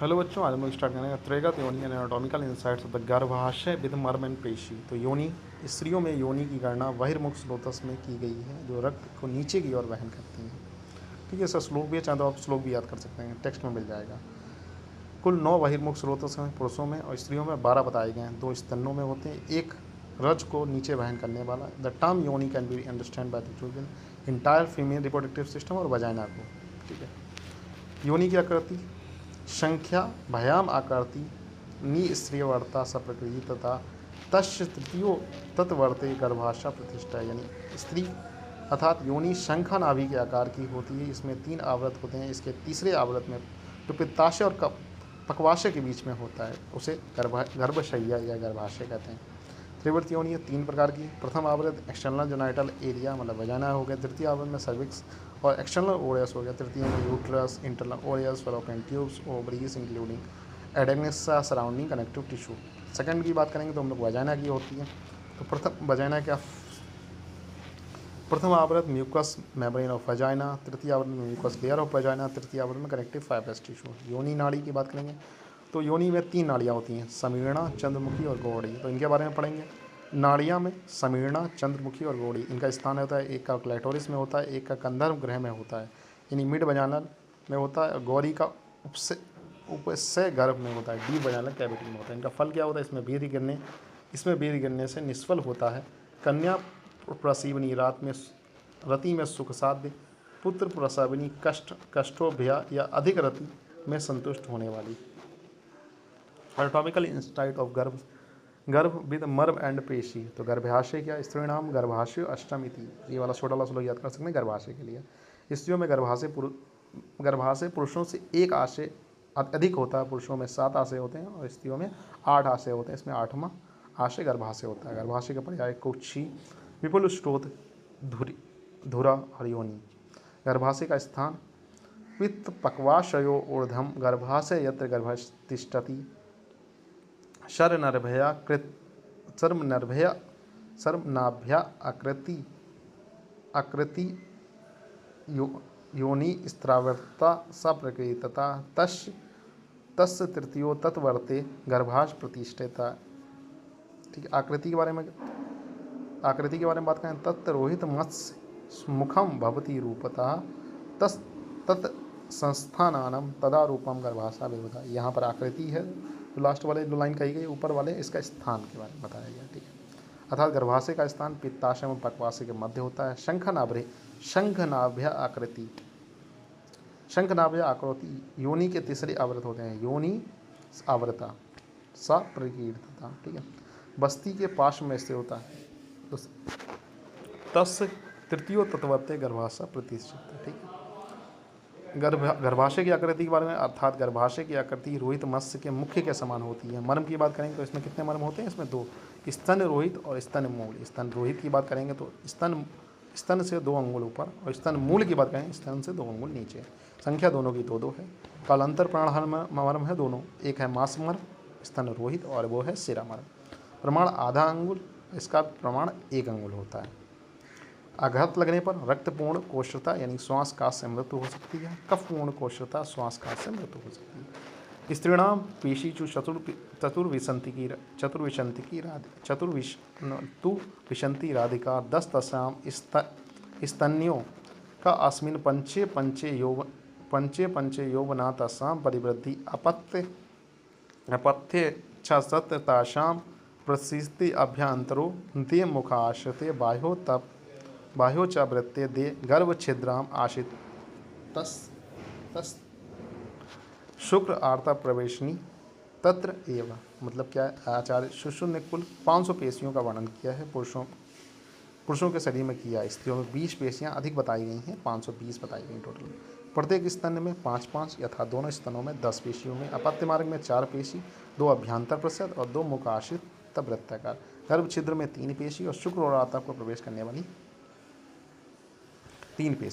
Hello बच्चों, आज हम लोग स्टार्ट करेंगे त्रेगत योनि and anatomical insights of the गर्भाशय विद मर्म एंड पेशी। तो योनि, स्त्रियों में योनि की गणना बहिर्मुख स्रोतस में की गई है जो रक्त को नीचे की ओर वहन करती हैं। ठीक है, इसका श्लोक भी है, चाहे तो आप श्लोक भी याद कर सकते हैं, टेक्स्ट में मिल जाएगा। कुल 9 बहिर्मुख स्रोतस हैं पुरुषों में, और स्त्रियों में 12 बताए गए हैं। 2 स्तनों में होते हैं, एक रज को नीचे वहन करने वाला। द टर्म योनि can be understand by the children entire female reproductive system और वजाइना को। ठीक है, योनि की आकृति संख्या भयाम आकृति निस्त्रियवर्ता सप्रकृति तथा तस्य तृतीयो तत्वर्ते गर्भाशा प्रतिष्ठा, यानी स्त्री अर्थात योनि शंखा नाभि के आकार की होती है। इसमें 3 आवृत होते हैं। इसके तीसरे आवृत में जो पित्ताशय और पक्वाशय के बीच में होता है उसे गर्भशय्या या गर्भाशय कहते हैं। त्रिवृत्त योनि 3 प्रकार की। प्रथम आवृत एक्सटर्नल जोनाइटल एरिया मतलब वजाना हो गया। द्वितीय आवृत में सर्विक्स और एक्सटर्नल ओरियस हो गया। तृतीय में यूट्रस, इंटरनल ओरियस, fallopian tubes, ovaries including adnexa surrounding connective tissue. Second की बात करेंगे तो हम लोग वजाना की होती है। तो प्रथम वजाना क्या, प्रथम आवृत म्यूकस मेम्ब्रेन ऑफ वजाइना, तृतीय आवृत में म्यूकस लेयर ऑफ वजाइना, तृतीय आवृत में कनेक्टिव फाइब्रस टिश्यू। योनि नाड़ी की बात करेंगे तो योनि में 3 नाड़ियाँ होती हैं, समीरणा, चंद्रमुखी और गौड़ी। तो इनके बारे में पढ़ेंगे। नाड़ियाँ में समीरणा, चंद्रमुखी और गौड़ी, इनका स्थान होता है, एक का क्लैटोरिस में होता है, एक का कंधर्व ग्रह में होता है, यानी मिड वजानल में होता है, और गौरी का उपस्य गर्भ में होता है, डीप वजानल कैविटी में होता है। इनका फल क्या होता है, इसमें वीर्य गिरने से निष्फल होता है। कन्या प्रसीवनी रति में सुख साध्य, पुत्र प्रसवनी कष्टोभया या अधिक रति में संतुष्ट होने वाली। एनाटॉमिकल इंसाइट ऑफ गर्भ विद मर्म एंड पेशी। तो गर्भाशय क्या, स्त्री नाम गर्भाशय अष्टमिति, ये वाला छोटा वाला श्लोक याद कर सकते हैं गर्भाशय के लिए। स्त्रियों में गर्भाशय पुरुषों से 1 आशय अधिक होता है। पुरुषों में 7 आशय होते हैं और स्त्रियों में 8 आशय होते हैं। इसमें 8वां आशय गर्भाशय होता है। गर्भाशय का पर्याय कुक्षी, विपुल स्रोत, धुरा और योनि। गर्भाशय का स्थान पित्त पक्वाशयो ऊर्ध्वम गर्भाशय यत्र गर्भ तिष्ठति, शर्मनाभ्या आकृति योनि स्त्रावर्ता सप्रकृति तथा तस्य तृतीयो तत्वर्ते गर्भाश प्रतिष्ठिता। ठीक है, आकृति के बारे में बात करें। तत्रोहित मत्स्य मुखम भवती रूपतः तत् संस्थानानम तदा रूपम गर्भाशा विवधा। यहाँ पर आकृति है, जो लास्ट वाले 2 लाइन कही गई, ऊपर वाले इसका स्थान के बारे में बताया गया। ठीक है, अर्थात गर्भाशय का स्थान पित्ताशय और पक्वाशय के मध्य होता है। शंखनाभ्य आकृति योनि के तीसरे आवृत होते हैं, योनि आवृता सा प्रकीर्तता। ठीक है, बस्ती के पाश में स्थित होता है। तो तस्य तृतीयो तत्वर्ते गर्भाशा प्रतिष्ठित। ठीक है, गर्भाशय की आकृति के बारे में, अर्थात गर्भाशय की आकृति रोहित मत्स्य के मुख्य के समान होती है। मर्म की बात करेंगे तो इसमें कितने मर्म होते हैं, इसमें 2, स्तन रोहित और स्तन मूल। स्तन रोहित की बात करेंगे तो स्तन से 2 अंगुल ऊपर, और स्तन मूल की बात करेंगे स्तन से 2 अंगुल नीचे। संख्या दोनों की 2-2 है। कालांतर प्राण मर्म है दोनों, एक है मांस मर्म स्तन रोहित और वो है शिरा मर्म। प्रमाण आधा अंगुल, इसका प्रमाण 1 अंगुल होता है। आघात लगने पर रक्तपूर्ण कोष्ठता यानी श्वास काश से मृत्यु हो सकती है। कफपूर्ण कोष्ठता श्वास काश से मृत्यु हो सकती है। स्त्रीणाम पेशीचु चतुर्विशंति राधिका 10 तस्याम स्तन्यों का अस्मिन पंचे यौवना तस्याम परिवृद्धि अपत्य छताशाम प्रसिद्धि अभ्यंतरो दे मुखाश्रते बाह्यो च वृत्ते दे गर्भ छिद्राम आशित तस शुक्र आर्ता प्रवेशनी तत्र एव। मतलब क्या है, आचार्य शुश्रु ने कुल 500 पेशियों का वर्णन किया है। पुरुषों के शरीर में किया, स्त्रियों में 20 पेशियाँ अधिक बताई गई हैं, 520 बताई गई टोटल। प्रत्येक स्तन में 5-5 यथा दोनों स्तनों में 10 पेशियों में, अपत्य मार्ग में 4 पेशी, 2 अभ्यंतर प्रसद और 2 मुखाश्रित वृत्ताकार। गर्भ छिद्र में 3 पेशी और शुक्र और आर्ता को प्रवेश करने वाली 3 पेशी।